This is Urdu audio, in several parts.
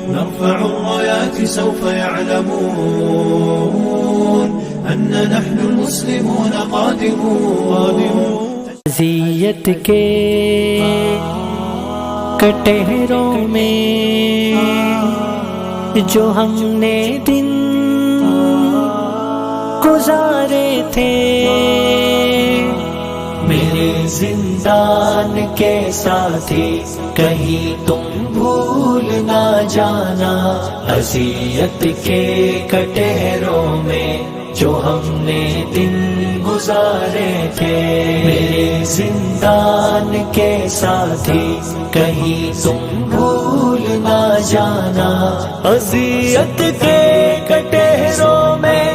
نرفع الرايات سوف يعلمون أن نحن المسلمون قادمون. اذیت کے کٹہروں میں جو ہم نے دن گزارے تھے، میرے زندان کے ساتھی کہیں تم بھول نہ جانا. اذیت کے کٹہروں میں جو ہم نے دن گزارے تھے، میرے زندان کے ساتھی کہیں تم بھول نہ جانا. اذیت کے کٹہروں میں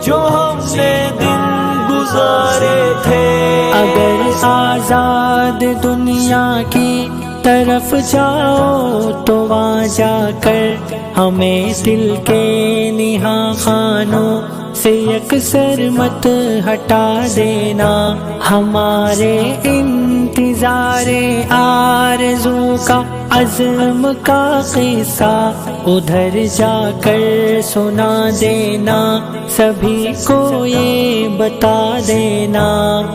جو ہم نے دن گزارے تھے، اگر آزاد دنیا کی طرف جاؤ تو وہاں جا کر ہمیں دل کے نہاں خانوں سے یکسر مت ہٹا دینا. ہمارے انتظار آرزو کا عزم کا قصہ ادھر جا کر سنا دینا. سبھی کو یہ بتا دینا،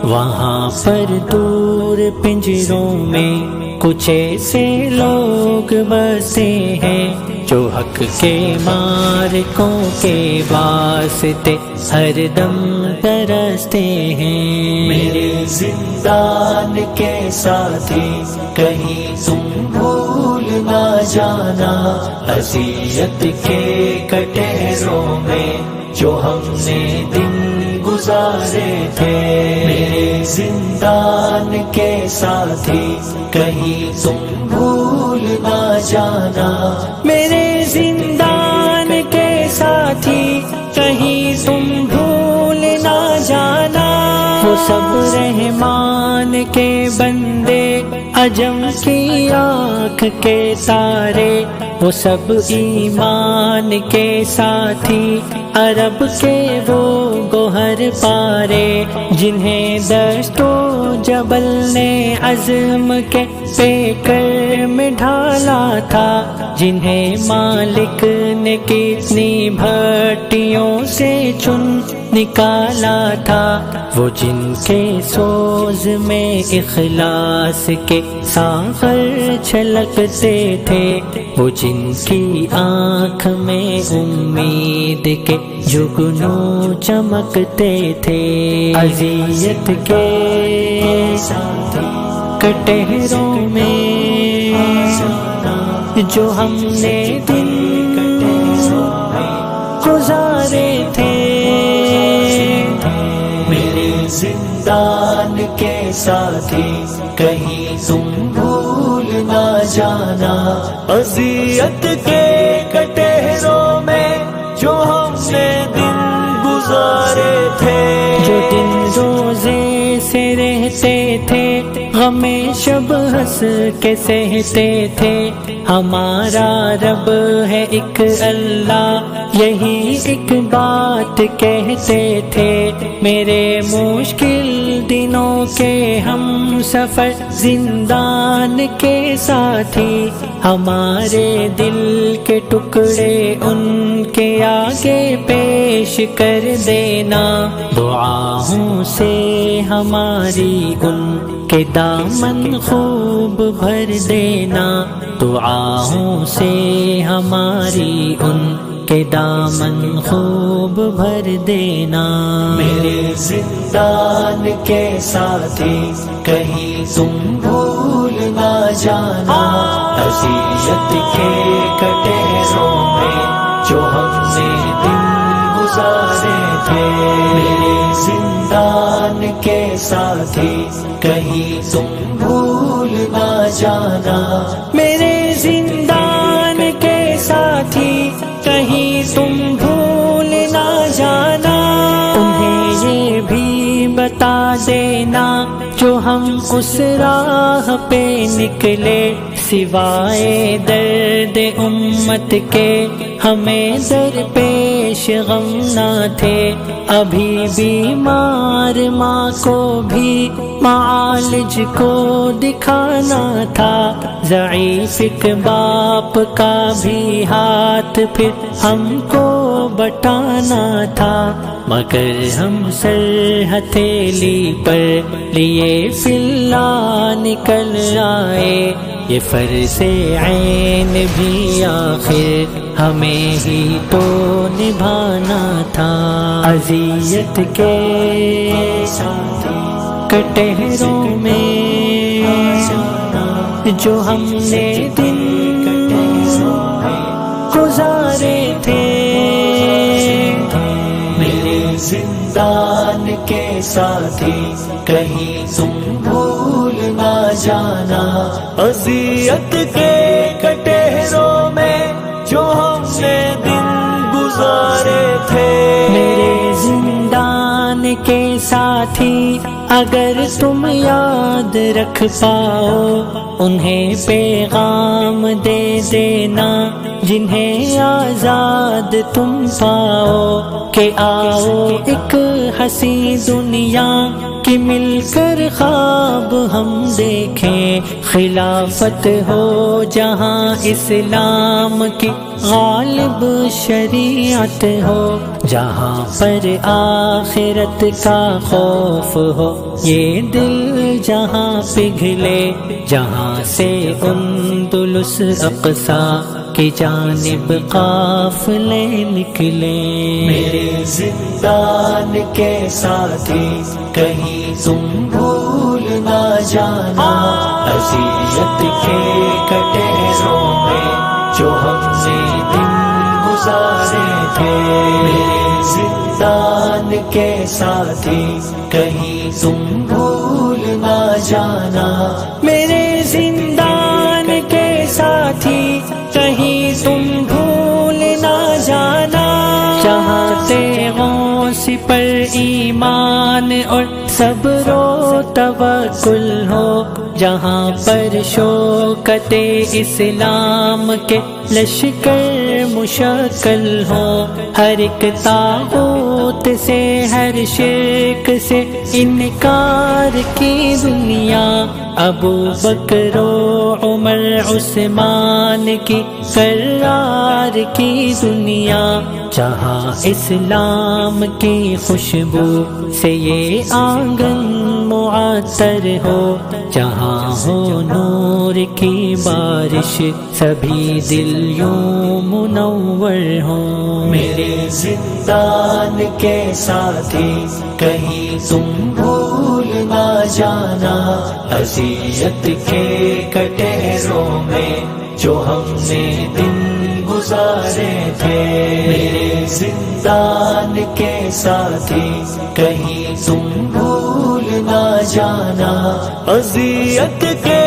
وہاں پر دور پنجروں میں کچھ ایسے لوگ بسے ہیں جو حق کے مارکوں کے واسطے ہر دم ترستے ہیں. میرے زندان کے ساتھی کہیں تم بھول نہ جانا. اذیت کے کٹہروں میں جو ہم نے دن گزارے تھے، میرے زندان کے ساتھی کہیں تم بھول نہ جانا. میرے زندان کے ساتھی کہیں تم بھول نہ جانا. وہ سب رحمان کے بندے، عجم کی آنکھ کے تارے، وہ سب ایمان کے ساتھی، عرب کے وہ گوہر پارے، جنہیں دشت و جبل نے عزم کے پیکر میں ڈھالا تھا، جنہیں مالک نے کتنی بھٹیوں سے چن نکالا تھا. وہ جن کے سوز میں اخلاص کے ساغر چھلکتے تھے، وہ جن کی آنکھ میں امید کے جگنوں چمکتے تھے. اذیت کے کٹہروں میں جو ہم نے دن گزارے تھے، میرے زندان کے ساتھی کہیں تم بھول نہ جانا. اذیت کے کٹہروں میں جو ہم نے دن گزارے تھے، جو دن روزے سے رہتے تھے، غم شب ہنس کے سہتے تھے. ہمارا رب ہے ایک اللہ، یہی ایک بات کہتے تھے. میرے مشکل دنوں کے ہم سفر، زندان کے ساتھی، ہمارے دل کے ٹکڑے ان کے آگے پیش کر دینا. دعاؤں سے ہماری ان کے دامن خوب بھر دینا. دعاؤں سے ہماری ان کے دامن خوب بھر دینا. میرے زندان کے ساتھی کہیں تم بھول نہ جانا. اذیت کے کٹہروں میں جو ہم نے دن گزارے تھے، میرے زندان کے ساتھی کہیں تم بھول نہ جانا. میرے زندان کے ساتھی کہیں تم بھول نہ جانا. انہیں یہ بھی بتا دینا جو ہم اس راہ پہ نکلے، سوائے درد امت کے ہمیں درپیش غم نہ تھے، ابھی بیمار ماں کو بھی معالج کو دکھانا تھا، ضعیف ایک باپ کا بھی ہاتھ پھر ہم کو بٹانا تھا، مگر ہم سر ہتھیلی پر لیے فی اللہ نکل آئے، یہ فرض عین بھی آخر ہمیں ہی تو نبھانا تھا، اذیت کے کٹہروں میں جو ہم نے دن گزارے تھے، میرے زندان کے ساتھی کہیں تم بھول نہ جانا، اذیت کے کٹہروں میں جو ہم نے دن گزارے تھے، میرے زندان کے ساتھی اگر تم یاد رکھ پاؤ، انہیں پیغام دے دینا جنہیں آزاد تم پاؤ، کہ آؤ ایک ہنسی دنیا کی مل کر خواب ہم دیکھیں، خلافت ہو جہاں اسلام کی غالب شریعت ہو، جہاں پر آخرت کا خوف ہو، یہ دل جہاں پگھلے، جہاں سے اندلس اقصی کی جانب قافلے نکلے، میرے زندان کے ساتھی کہیں تم بھول نہ جانا، اذیت کے کٹہروں میں جو ہم نے دن گزارے تھے، میرے زندان کے ساتھی کہیں تم بھول نہ جانا، میرے زندان کے ساتھی کہیں تم بھول نہ جانا، جہاں تیغوں سے پر ایمان اور صبر و توکل ہو، جہاں پر شوکت اسلام کے لشکر مشکل ہو، ہر ایک طاغوت سے ہر شرک سے انکار کی دنیا، ابو بکر و عمر عثمان کی قرار کی دنیا، جہاں اسلام کی خوشبو سے یہ آنگن معطر ہو، جہاں ہو نور کی بارش سبھی دل یوں منور ہوں، میرے زندان کے ساتھی کہیں تم بھول نہ جانا، اذیت کے کٹہروں میں جو ہم نے دن گزارے تھے، میرے زندان کے ساتھی کہیں تم بھول نہ جانا، اذیت کے